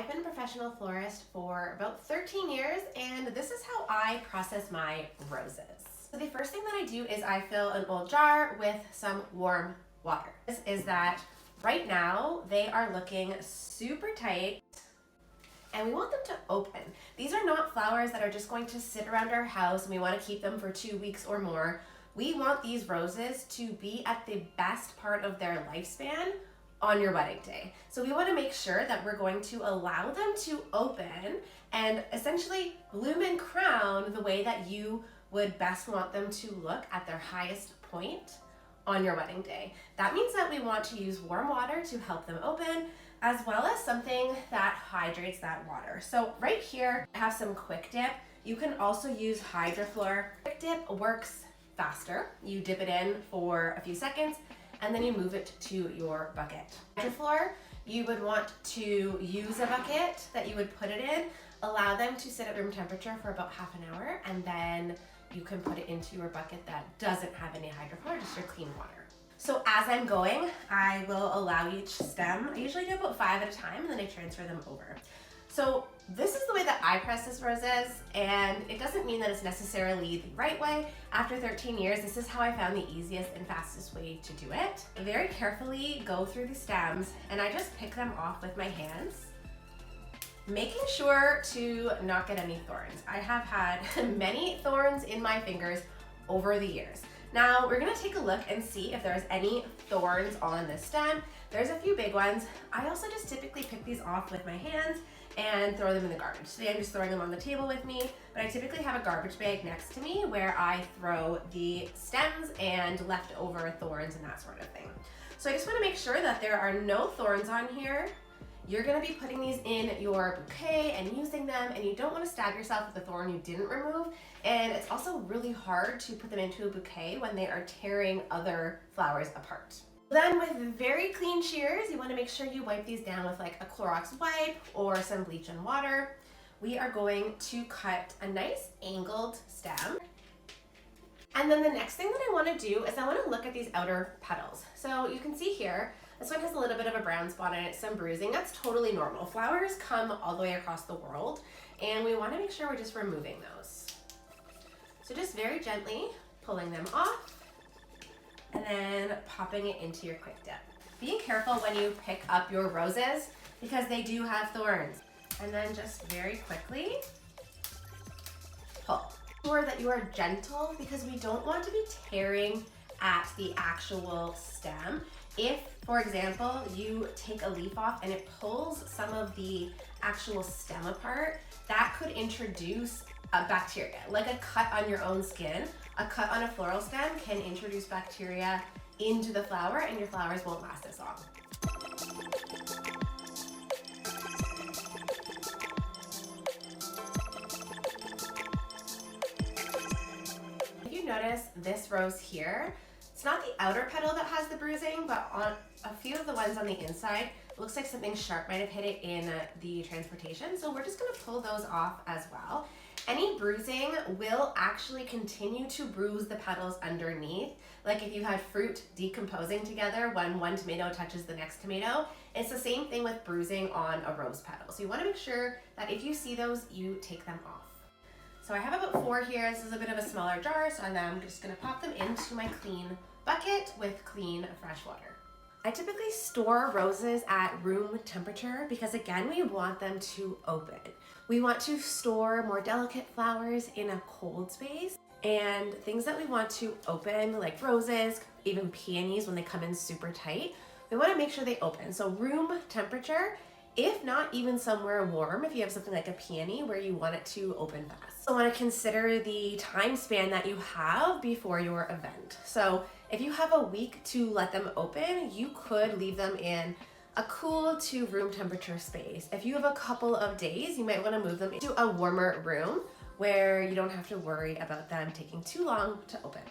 I've been a professional florist for about 13 years, and this is how I process my roses. So the first thing that I do is I fill an old jar with some warm water. This is that right now they are looking super tight and we want them to open. These are not flowers that are just going to sit around our house and we want to keep them for 2 weeks or more. We want these roses to be at the best part of their lifespan on your wedding day. So we want to make sure that we're going to allow them to open and essentially bloom and crown the way that you would best want them to look at their highest point on your wedding day. That means that we want to use warm water to help them open, as well as something that hydrates that water. So right here, I have some Quick Dip. You can also use Floral. Quick Dip works faster. You dip it in for a few seconds and then you move it to your bucket. Floral, you would want to use a bucket that you would put it in, allow them to sit at room temperature for about half an hour, and then you can put it into your bucket that doesn't have any hydrophor, just your clean water. So as I'm going, I will allow each stem. I usually do about 5 at a time, and then I transfer them over. So this is the way that I process roses, and it doesn't mean that it's necessarily the right way. After 13 years, this is how I found the easiest and fastest way to do it. I very carefully go through the stems, and I just pick them off with my hands, making sure to not get any thorns. I have had many thorns in my fingers over the years. Now we're gonna take a look and see if there's any thorns on this stem. There's a few big ones. I also just typically pick these off with my hands and throw them in the garbage. Today I'm just throwing them on the table with me, but I typically have a garbage bag next to me where I throw the stems and leftover thorns and that sort of thing. So I just wanna make sure that there are no thorns on here. You're gonna be putting these in your bouquet and using them, and you don't wanna stab yourself with the thorn you didn't remove. And it's also really hard to put them into a bouquet when they are tearing other flowers apart. Then with very clean shears, you wanna make sure you wipe these down with like a Clorox wipe or some bleach and water. We are going to cut a nice angled stem. And then the next thing that I wanna do is I wanna look at these outer petals. So you can see here, this one has a little bit of a brown spot on it, some bruising. That's totally normal. Flowers come all the way across the world, and we want to make sure we're just removing those. So just very gently pulling them off and then popping it into your Quick Dip. Being careful when you pick up your roses because they do have thorns. And then just very quickly pull. Make sure that you are gentle because we don't want to be tearing at the actual stem. If, for example, you take a leaf off and it pulls some of the actual stem apart, that could introduce a bacteria. Like a cut on your own skin, a cut on a floral stem can introduce bacteria into the flower and your flowers won't last as long. If you notice this rose here, it's not the outer petal that has the bruising, but on a few of the ones on the inside, it looks like something sharp might have hit it in the transportation. So we're just gonna pull those off as well. Any bruising will actually continue to bruise the petals underneath. Like if you had fruit decomposing together when one tomato touches the next tomato, it's the same thing with bruising on a rose petal. So you wanna make sure that if you see those, you take them off. So I have about 4 here. This is a bit of a smaller jar, so I'm just gonna pop them into my clean bucket with clean, fresh water. I typically store roses at room temperature because again, we want them to open. We want to store more delicate flowers in a cold space, and things that we want to open, like roses, even peonies when they come in super tight, we wanna make sure they open. So room temperature, if not even somewhere warm, if you have something like a peony where you want it to open fast. So I want to consider the time span that you have before your event. So if you have a week to let them open, you could leave them in a cool to room temperature space. If you have a couple of days, you might want to move them into a warmer room where you don't have to worry about them taking too long to open.